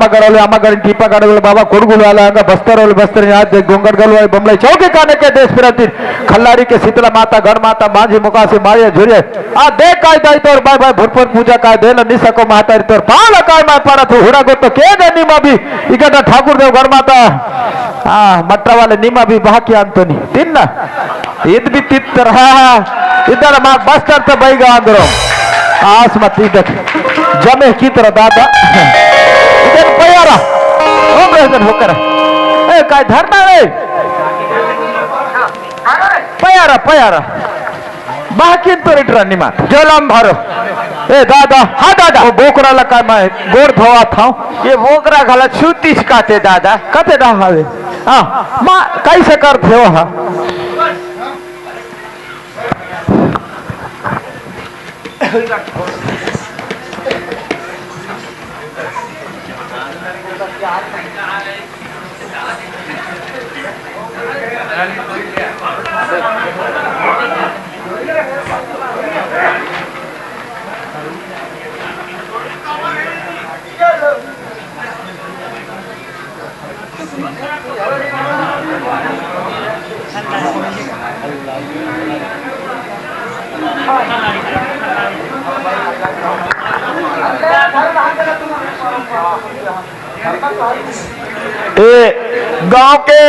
अम्मागढ़ टीपा गाड़े बाबा कोडगुल वाला बस्तर बस्तर याद गोंगड़गल बमलाई चौके काने के देश फिरती खल्लारी के शीतला माता गढ़ माता माझी मुकासी मारिया झुरिया आ देख काय दाई तोर बाय बाय भुरपुर पूजा काय देल निसको माता तोर पाल काय मैं पड़ा थू हुड़ा गो तो के नीमा भी इकटा ठाकुर देव गढ़ माता मट्टा वाले नीमा भी बाकी अंतनी तीन ना ईद भी तित रहा इधर मां बस्तर तो बैगा अंदरो आस मत देख जमे की तरह दादा इधर पयारा ओ ब्रदर होकर ए काय धरना रे पयारा पयारा बाकी तो रिटर्न निमा जलम भरो ए दादा हाँ दादा वो बोकरा लगा मैं गोड़ धोआ था ये बोकरा गला छूतीस काते दादा कते दा हावे हाँ माँ कैसे करते हो हाँ गांव के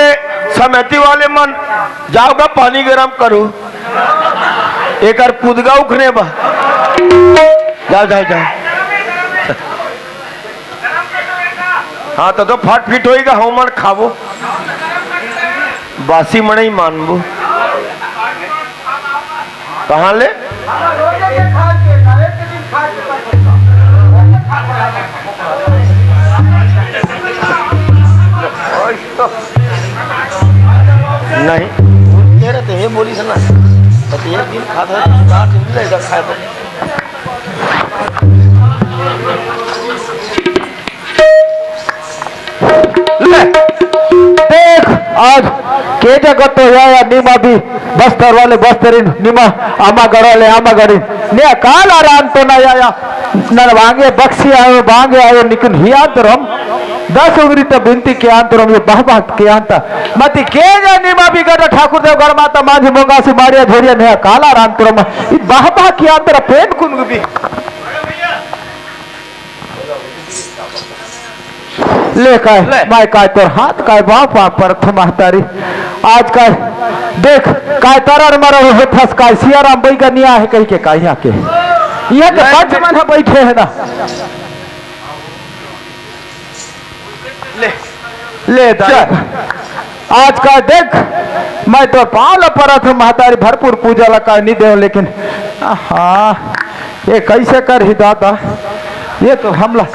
समिति वाले मन जाओगा पानी गरम करो एक पुदगा उखने बा जाओ जाओ जाओ हाँ तो फट फिट होएगा हम मन खावो बासी मन ही मानबो कहाँ ले नहीं कह रहे थे ये बोली सुना तो एक दिन खाता है 4 दिन रहेगा खाए तो देख आज के जगह तो या नीमा भी बस्तर वाले बस्तरी नीमा अम्मागढ़ वाले अम्मागढ़ी ने काल आराम तो ना या न वांगे बक्सी आयो बांगे आयो निकल ही अंतरम 10 उंगली तो बिनती के अंतरम ये बाबा के अंत मति के जा नीमा भी गढ़ ठाकुर देव गढ़ माता माझी मोगासी मारिया झोरिया ने काल आराम तुरम ये बाबा के अंतर पेन कुन भी ले काय माय काय तोर हाथ काय बाप प्रथम महतारी आज काय देख काय तरर मर होथस काय सियाराम बैगा निया है कह के काय यहाँ के यहाँ के पंच मन बैठे है ना ले ले आज का देख मैं तो पाल प्रथम महतारी भरपूर पूजा लगा नहीं दे लेकिन हाँ ये कैसे कर ही दादा ये तो हमला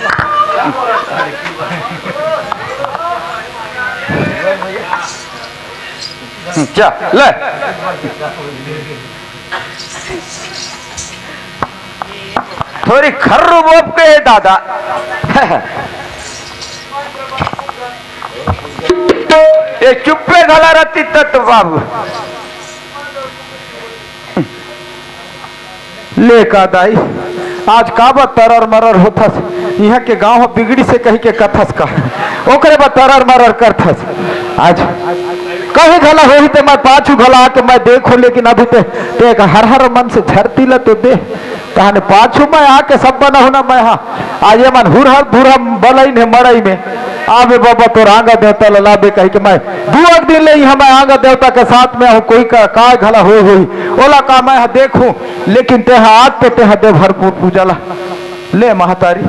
क्या ले थोड़ी खर्रू बोप के है दादा ये चुप्पे घला रहती तत्व बाबू ले का दाई आज का बा तरर मरर होथस यहाँ के गांव बिगड़ी से कही के कथस का ओकरे बा तरर मरर करथस आज कहीं घला हो ही तो मैं पाछू घला आके मैं देखो लेकिन अभी ते हर हर मन से झरती ल तो दे कहानी पाछू मैं आके सब बना होना मैं हाँ आज ये मन हुरहर धुरम बलई ने मड़ई में आवे बाबा तो आंगा देवता लाबे कही के मैं 2 दिन ले हम आंगा देवता के साथ में हूँ कोई का घला हो ओला का मैं देखूं लेकिन ते आज तो ते दे भरपूर पूजला ले महतारी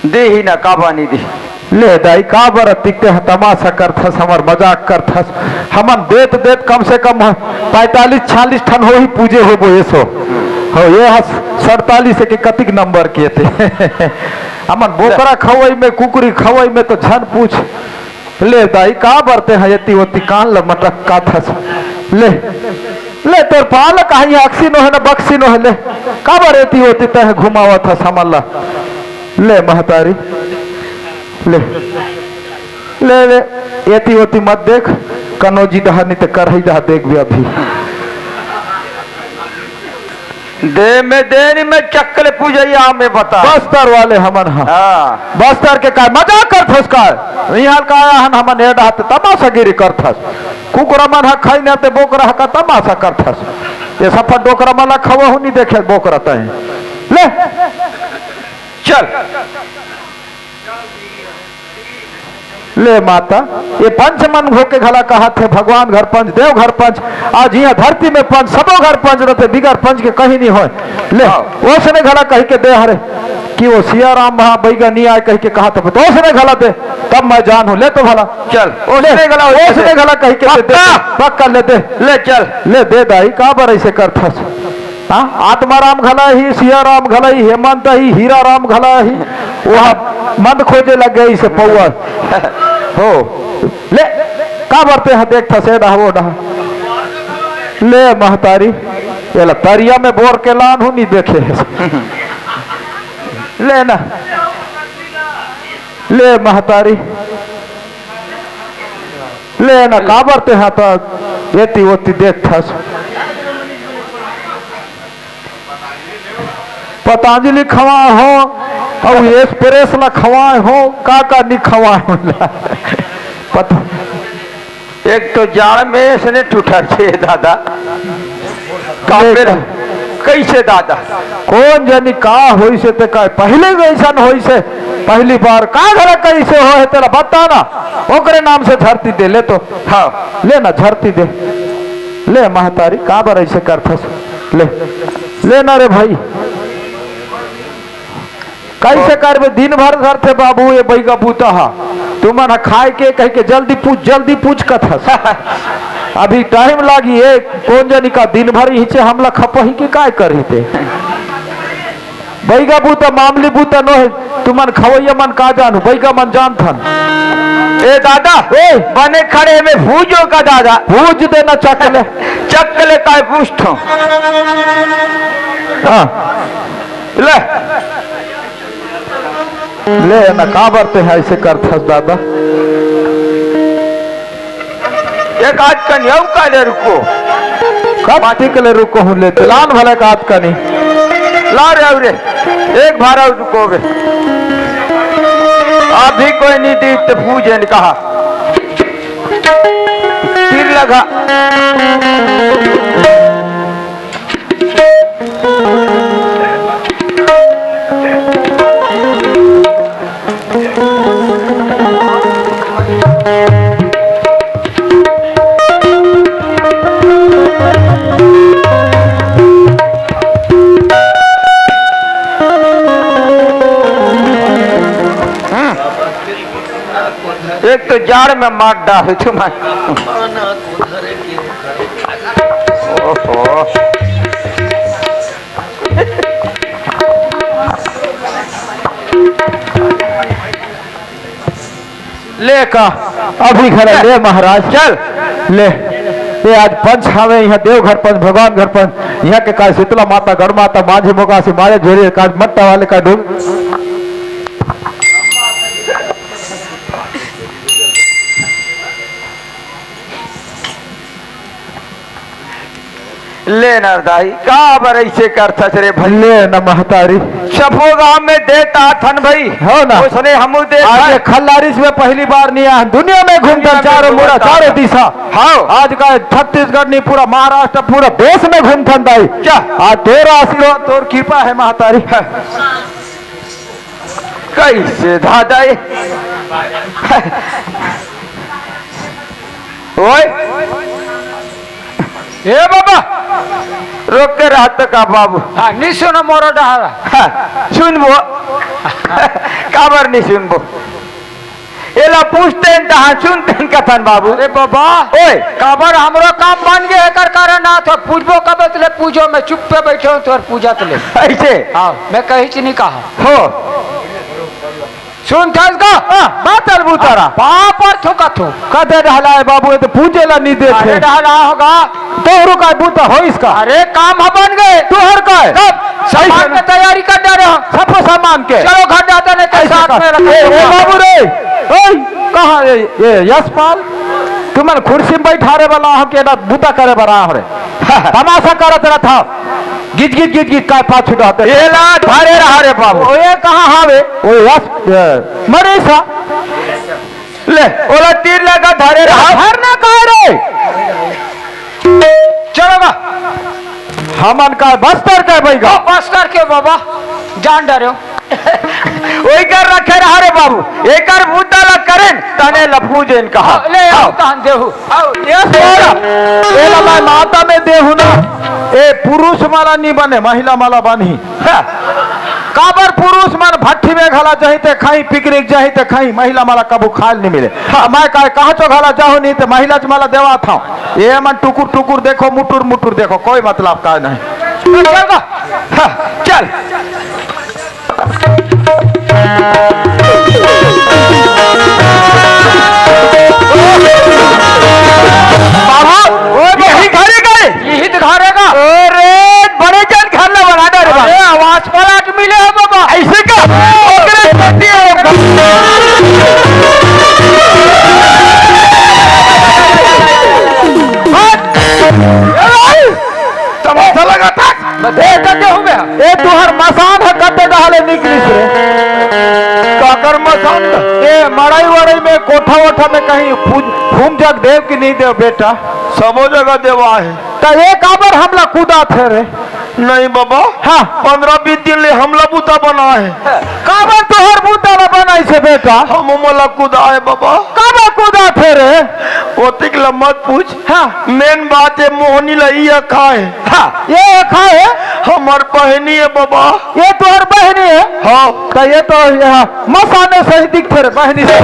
दे ही ना काबानी दे ले दाई का बर तिकते तमाशा करथस हमर मजाक करथस हमन देत देत कम से कम 45-46 ठन हो ही पूजे हो बो ऐसो हो ये 47 के कतिक नंबर किए थे हमन बोकरा खवई में कुकुरी खवई में तो झन पूछ ले दाई का बरते हैं यति होती कान ल मटक का थस ले ले तोर पाल कहीं अक्सी नो है ना बक्सी नो है ले का बरेती होती तह घुमावा था समल्ला ले महतारी ले ले ले एती होती मत देख कनौजी दहा नहीं तो कर ही दहा देख भी अभी दे में देरी में चक्कर पूजैया में बता बस्तर वाले हमन हा हाँ बस्तर के काय मजाक कर थस काय यहाँ का आया हन हमन एड हाथ तमाशागिरी कर थस कुकुरा मन हा खाई न ते बोकरा का तमाशा कर थस ये सफा डोकरा मला खवा हुनी देखे बोकरा तय ले चल ले माता ये पंच मन होके घला कहा थे भगवान घर पंच देव घर पंच आज यहाँ धरती में पंच सबो घर पंच रहते बिगर पंच के कहीं नहीं हो ले उसने घला कही के दे हरे कि वो सिया राम वहां बैगा नहीं आए कह के कहा था तो उसने घला दे तब मैं जान हूं ले तो भला चल उसने घला कही के दे पक्का ले दे ले चल ले दे दाई का बर ऐसे कर थस हाँ आत्माराम घला ही सिया राम घला ही हेमंत ही हीरा राम घला ही वहां मन खोजे लग गए इसे पौआ हो ले का बरते हैं देख था से वो डहा ले महतारी ये तरिया में बोर के लान हूं नहीं देखे ले ना ले महतारी ले ना का बरते हैं तो येती वोती देख था पतंजलि खवा हो और एक्सप्रेस ला खवाए हो का नहीं खवाए हो पता एक तो जाड़ में इसने टूटा छे दादा कैसे दादा कौन जानी का होई से ते का पहले ऐसा होई से पहली बार का घर कैसे हो है तेरा बता ना ओकरे नाम से धरती दे ले तो हाँ ले ना धरती दे ले महतारी का बर ऐसे करथस ले ना रे भाई कैसे करबे दिन भर घर थे बाबू ये बैगा बूता हा तुमन खाए के कह के जल्दी पूछ कथस अभी टाइम लागी है कौन जानी का दिन भर ही से हमला खपही के काय करी थे बैगा बूता मामली बूता नो है तुमन खवैया मन का जानू बैगा मन जान थन ए दादा ए बने खड़े में भूजो का दादा भूज देना चकले चकले का पूछो हाँ ले ले ना का बरते हैं ऐसे करथस दादा एक आज कन्या का ले रुको कब टिकले रुको हूँ ले लान भले का आज कनी ला रे एक भारा रुको बे अभी कोई नहीं दी तो पूजे ने कहा फिर लगा एक तो जाड़ में मार डाल तुम्हारे ले का अभी घर ले महाराज चल ले ये आज पंच हावे यहाँ देवघर पंच भगवान घर पंच यहाँ के का शीतला माता गढ़ माता माझी मोगा से मारे झोरी का मट्टा वाले का डूब ले नरदाई का बर ऐसे करता रे भाई ले न महतारी सफो गांव में देता थन भाई हो ना उसने हम दे आज खल्लारिस में पहली बार नहीं आया दुनिया में घूमता चारों मुड़ा चारों दिशा हाँ आज का छत्तीसगढ़ नहीं पूरा महाराष्ट्र पूरा देश में घूमथन दाई क्या आज तेरा आशीर्वाद तोर कृपा है महतारी कैसे दादा ओए ए बाबा रोक के रहता का बाबू हाँ नहीं सुनो मोरो डहारा सुनबो काबर नहीं सुनबो एला पूछते हैं तहाँ सुनते हैं कथन बाबू अरे बाबा ओए काबर हमरो काम बन गए है कर कारण ना तो पूछबो कब तले पूछो मैं चुप पे बैठे हूँ तो पूजा तले ऐसे हाँ मैं कहीं ची नहीं कहा हो सुन थस का बात अलबूतारा पाप और थुका थू कदे ढला है बाबू ये तो पूजे ला नहीं अरे देते डहाला होगा तोहरो का बूता हो इसका अरे काम हम बन गए तोहर का है कब सामान की तैयारी कर डरे हो सब सामान के चलो घर जाते नहीं तो साथ में ए बाबू रे ओए कहाँ ये यशपाल तुमन कुर्सी में बैठा रे वाला हो के ना बूता करे बरा हो रे तमाशा करत रहा था गिज गिज गिज गिज काय पाछू डाते एला धारे रहा रे बाबू ओए कहाँ हावे ओए यस मरे सा ले ओला तीर लगा धारे रहा धरना कह रे चलो हमन का बस्तर का बैगा बस करके बाबा जान डरे वही कर रखे रहा रे बाबू एक मुद्दा लग करें तने लफूजेन कहा ले आओ तहन देहु आओ यस ए ला माता में देहु ना ए पुरुष माला नहीं बने महिला माला बनी काबर पुरुष मन भट्टी में घाला चाहिए ते खाई पिकनिक जाही ते खाई महिला माला कबू खाल नहीं मिले मैं कहा चो घाला जाऊँ नहीं तो महिला माला देवा था ये मन टुकुर टुकुर देखो मुटुर मुटुर देखो कोई मतलब का नहीं चल बाबा यही घरे गए यही दिखारेगा अरे बड़े जन घर ना बना दे रे बाबू अरे आवाज पलट मिले है बाबा ऐसे का ओकरे पति तमाशा लगा था कटे हो गया ए तुहर मसान है कते डाले निकली से काकर मसान ए मड़ई वड़ई में कोठा वोठा में कहीं घूम जग देव की नहीं देव बेटा सबो जगह देवा है तो ये काबर हमला कूदा थे रे नहीं बाबा हाँ 15-20 दिन ले हमला बूता बना है काबर तोहर बूता न बनाई से बेटा हम मला कूदा है बाबा काबर कूदा थे रे ओतिक मत पूछ हाँ मेन बात है मोहनी लई अखा है हाँ ये खाए हमार बहनी है बाबा ये तोहर बहनी है हाँ तो ये तो मसाने सही दिखते रे बहनी से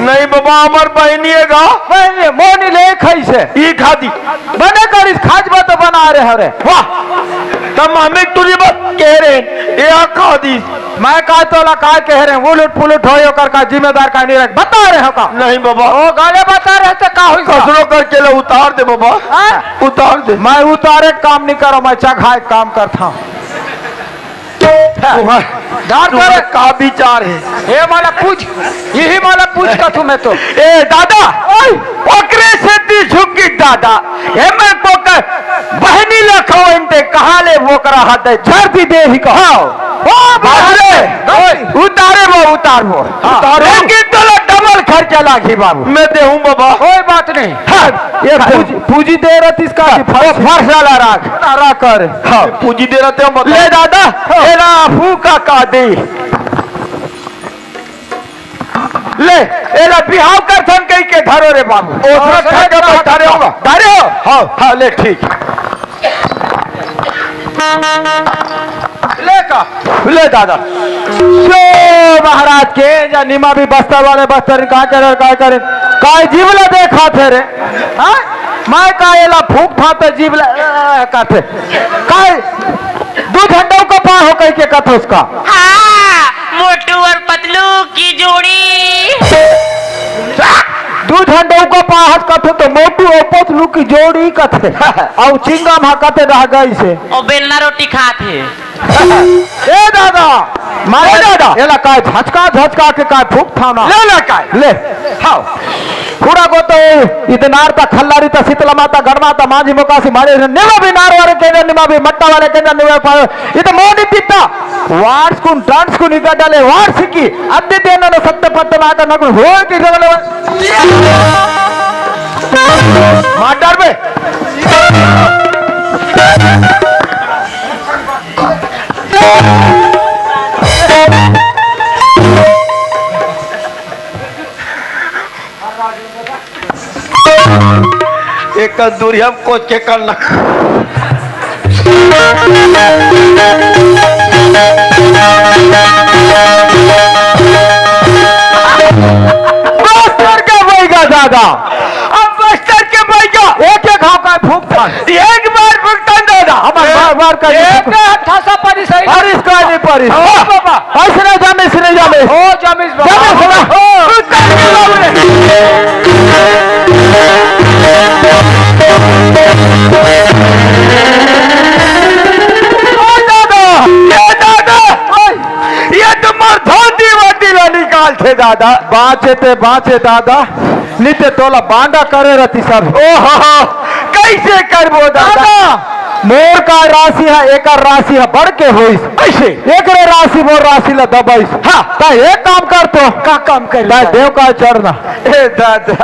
नहीं बाबा हमार बहनी है गा बहनी मोनी ले खाई से ई खादी बने कर इस खाजबा तो बना रहे हो रे वाह तब हमें तुझे बात कह रहे ये खादी मैं का तोला का कह रहे हैं उलट पुलट हो कर का जिम्मेदार का नहीं रख बता रहे हो का नहीं बाबा ओ गाले बता रहे थे का हुई कसरो करके ले उतार दे बाबा हाँ? उतार दे मैं उतारे काम नहीं करो मैं चघाए काम करता हूँ तुम्हारे का विचार है ये माला पूछ यही माला पूछ का तुम्हें तो ए दादा ओकरे से दी झुकी दादा ए मैं पोकर बहनी लखो इनते कहां ले वो करा हाथ है झरती दे ही कहो ओ बाबरे उतारे वो उतार वो उतारे की तो डबल खर्चा लागी बाबू मैं देहूं बाबा कोई बात नहीं हाँ, ये पूजी दे रही इसका फरसाला राख रा कर हाँ पूजी दे रहते हो ले दादा एला फूका का दे ले एला बिहाव कर थन कई के धरो रे बाबू ओसरा ठगा बैठा रे होगा धरे हो हां हां ले ठीक ले का ले दादा सो महाराज के या निमा भी बस्तर वाले बस्तर का करे काय जीवला देखा थे रे हाँ मैं कायला फूक था तो जीवला कहते काय 2 घंटों को पा हो कह के कथ उसका हाँ, मोटू और पतलू की जोड़ी 2 घंटों को पाहत कथे तो मोटू और पतलू की जोड़ी कथे और चिंगम हा कथे रह गई से और बेलना रोटी खाते ए दादा मारे दादा एला काय झचका के काय फूक था ना ले काय ले हाओ पूरा को तो इतनार ता खल्लारी ता शीतला माता गणमाता मांझी मुकासी मारे निवा भी नार वाले केंद्र निवा भी मट्टा वाले केंद्र निवा पायो इते मोनी पिता वार्ड्स को डांस को निका डाले वार्ड्स की अद्दे देना न सत्ते पत्ते माता न को हो के जगले माटर में एक दूरी हम कोच के करना बस्तर के बैगा दादा अब बस्तर के बैगा एक घाव का फूक था एक बार भुगतान दादा हमार बार का एक ठासा परी सही परिस का नहीं परिस ओ बाबा ऐसे नहीं जामे ओ जमीस बाबा जामे सुना उतार के बाबू ये तो धोती वोती ला निकाल थे दादा बाँचे दादा नित्य तोला बांडा करे रहती सब ओहो कैसे करबो दादा मोर का राशि है एक राशि है बढ़ के होइस कैसे एक रे राशि मोर राशि ला दबाइस हाँ। ता एक काम कर तो का काम कर ता देव का चढ़ना ए दादा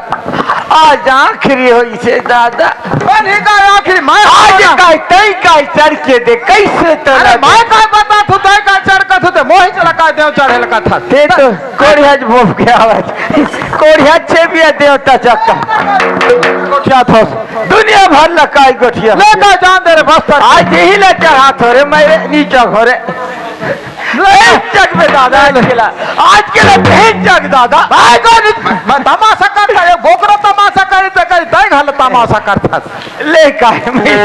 आज आखिरी हो इसे दादा नहीं का आखिर मैं आज काय तई काय चढ़ के दे कैसे तो अरे मैं का बता तू तय का चढ़ का तू मोहि चला का देव चढ़े लगा था ते तो कोढ़िया भोग के आवाज कोढ़िया छे भी देवता चक्का क्या थोस दुनिया भर लकाई गोठिया ले का जान दे रे बस्तर आज ही ले चढ़ा थोरे मेरे नीचा घोरे जग में दादा आज के लिए भेज जग दादा भाई को मैं तमाशा करता है बोकरा तमाशा करे तो कहीं दई घाल तमाशा करता ले का मैं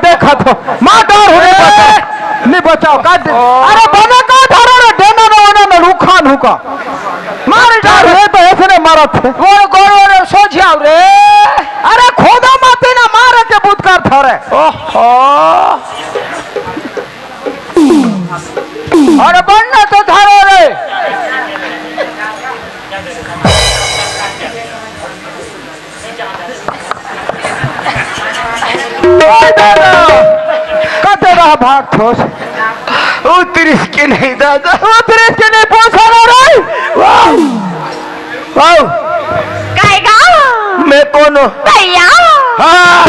देखा तो मां डर होने नहीं बचाओ का अरे बना का धरो रे देना ना ना रुखा नुका मार डर है तो ऐसे ने मारा थे गोड़ गोड़ रे सोझियाव रे अरे खोदा माते ना मारे के बुदकार थरे ओहो अरे बनना तो धरो रे कते रहा भाग ठोस उतरिस के नहीं दादा उतरे के नहीं पहुंचा रे वाओ काय गाव मैं कौन हूँ भैया हाँ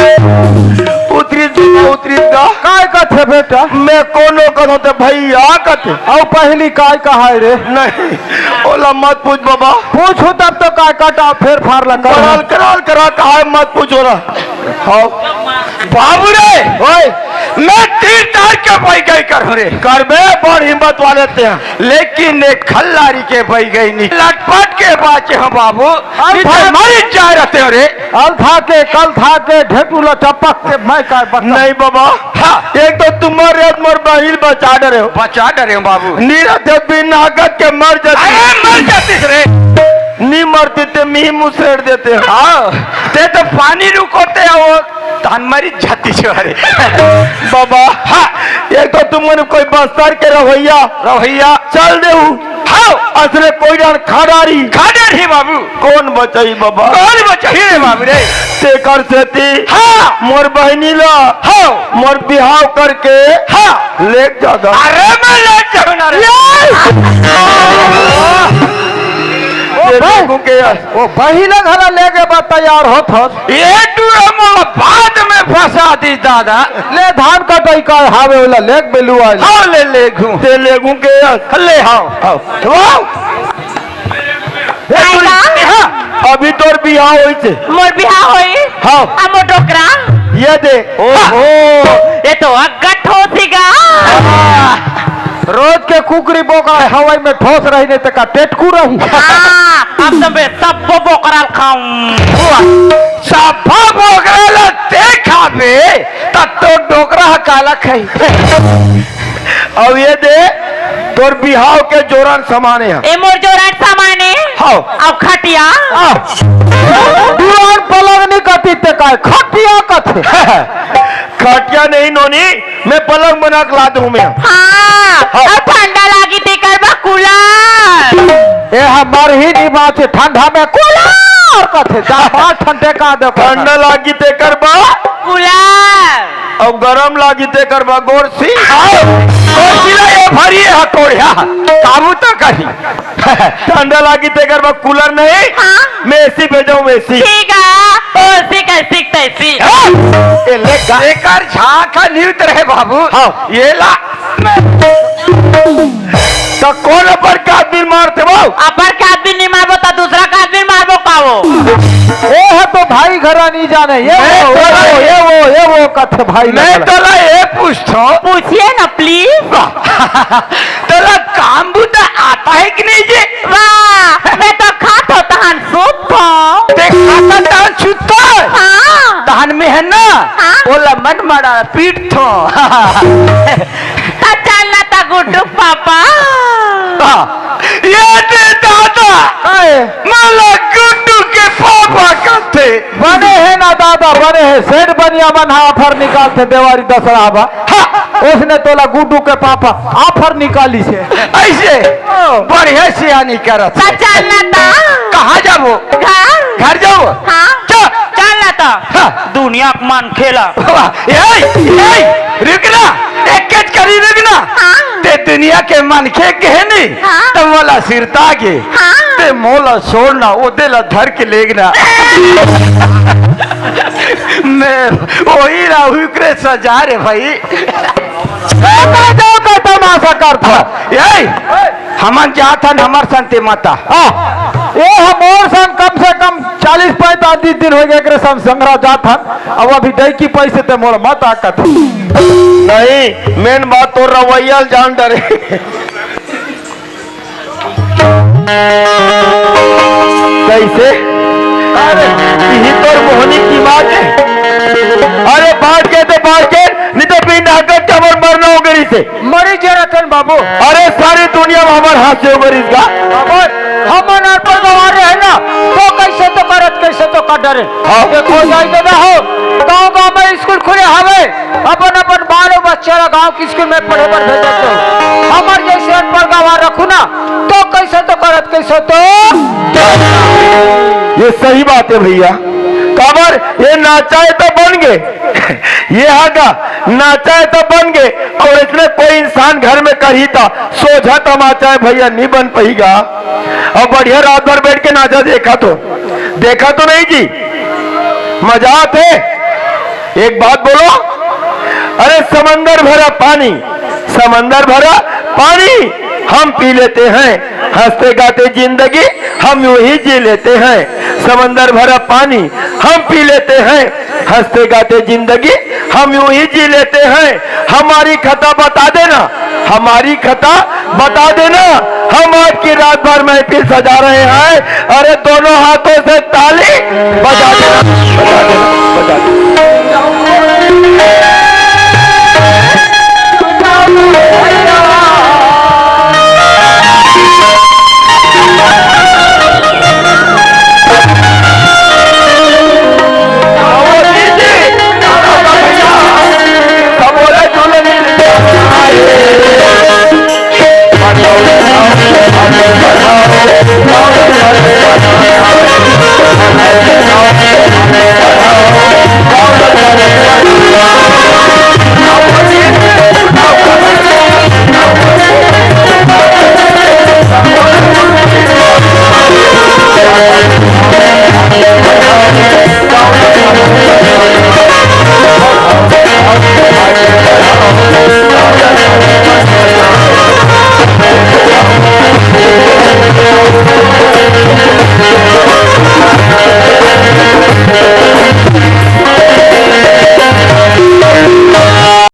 उतरी दा काय कथे बेटा मैं कौन कहो तो भैया कथे और पहली काय कहा रे नहीं ओला मत पूछ बाबा पूछू तब तो काय कटा फेर फार लगा करा कहा मत पूछो ना हाँ बाबू रे ओए मैं तीर तार के बह गई कर रे करबे बड़ हिम्मत वाले थे लेकिन एक खल्लारी के बह गई नहीं लटपट के बाचे हम बाबू मरी चाह रहते हो रे कल था के ढेकुला टपक के मैं काय बता नहीं बाबा हाँ एक तो तुम्हारे मोर बहिल बचा डरे हो बाबू नीरज बिन नागत के मर जाती रे नहीं मरती थे मी मुसेड़ देते हैं। हाँ ते तो पानी रुकोते हैं वो तानमारी जाती छुआरे बाबा। हाँ एक तो तुमने कोई बस्तर के रवैया चल दे हाँ असरे कोई जान खाडारी बाबू कौन बचाई बाबा कौन बचाई रे बाबू रे तेकर सेती हाँ मोर बहनी ला हाँ मोर बिहाव करके हाँ ले जागा अरे मैं ले जाऊँ ना रे वो बहिला घरा लेके बा तैयार होत ये टूरा बाद में फंसा दी दादा ले धान कटाई का हावे वाला लेक बेलू आ हाँ ले लेगू के ले हाँ अभी तोर बिहाव होई छे मोर बिहा होई हाँ हमो डोकरा ये दे ओहो ये तो अगट हो सीगा रोज के कुकरी बोकरा हवाई में ठोस रही नहीं तो का टेटकू रही हाँ अब तो मैं सब बोकरा खाऊं साफा बोकरा देखा बे तब तो डोकरा काला खाई अब ये दे तोर बिहाव के जोरान समाने हैं ए मोर जोराट सामाने हाँ अब खटिया दुआर पलंग नहीं कती ते का खटिया कथे खटिया नहीं नोनी मैं पलंग बना के ला दूं मैं हाँ अब ठंडा लागी ते करबा कूलर ए हमार ही निभा छे ठंडा में कूलर कथे जा बात ठंडे का दे ठंडा लागी ते करबा कूलर अब गरम लागी ते करबा गोरसी गोरसी ला ये भरी हथौड़िया काबू तो करी ठंडा लागी ते करबा कूलर नहीं हाँ मैं एसी भेजाऊं एसी ठीक है ओ सीख सीखते सी ये लेकर झाका न्यूत रहे बाबू हाँ ये ला तो कौन पर का आदमी मारते वो अपर का आदमी नहीं मारबो तो दूसरा का आदमी मारबो कावो ए है तो भाई घरा नहीं जाने ये वो कथे भाई मैं तोला ये पूछता पूछिए ना प्लीज तोला काम बुता आता है कि नहीं जी वाह मैं तो खाता तहन सूप ते खाता तान छुत्ता हाँ तान में है ना हाँ? बोला मन मारा पीठ थो ता चलना ता गुड्डू पापा ये दे दादा मला गुड्डू के पापा कहते बने है ना दादा बने है सेठ बनिया बना ऑफर निकालते देवारी दसरा बा उसने तोला गुड्डू के पापा ऑफर निकाली से ऐसे बढ़िया सियानी करत ता चलना ता कहाँ जाबो घर जाओ हाँ चल चलना ता हाँ। दुनिया का मन खेला रुकना एक करी रुकना हाँ। ते दुनिया के मन खे के है नहीं हाँ। तो मोला सिरता के हाँ। ते मोला छोड़ना वो दिला धर के लेगना मैं वही राहु के सजा रे भाई तमाशा करता हमन जाता हमार संते माता ये हम और संग कम से कम 40-45 दिन हो गए संग संग्रह जात अब अभी दई की पैसे ते मोर मत आकत नहीं मेन बात तो रवैया जान डरे कैसे अरे यही तो मोहनी की बात है अरे बाढ़ के तो बाढ़ के नहीं तो बिना हकत कमर मरना हो गई से मरी जरतन बाबू अरे सारी दुनिया में हमारे हाथ से हो गई इसका हम अनार पर गवारे है ना तो कैसे तो करत कैसे तो कर डरे देखो जाए तो हो गाँव गाँव में स्कूल खुले हवे अपन अपन बालो बच्चा गाँव की स्कूल में पढ़े पर भेजत हो हमार जैसे अनपढ़ गवार रखू ना तो कैसे तो करत कैसे तो ये सही बात है भैया काबर ये नाचाए तो बन गए ये आगा नाचाए तो बन गए और इसने कोई इंसान घर में कही था सोझा तमाचाए भैया नहीं बन पाएगा और बढ़िया रात भर बैठ के नाचा देखा तो नहीं जी मजा आते एक बात बोलो अरे समंदर भरा पानी हम पी लेते हैं हंसते गाते जिंदगी हम यूं ही जी लेते हैं समंदर भरा पानी हम पी लेते हैं हंसते गाते जिंदगी हम यूं ही जी लेते हैं हमारी खता बता देना हम आज की रात भर महफिल सजा रहे हैं अरे दोनों हाथों से ताली बजा देना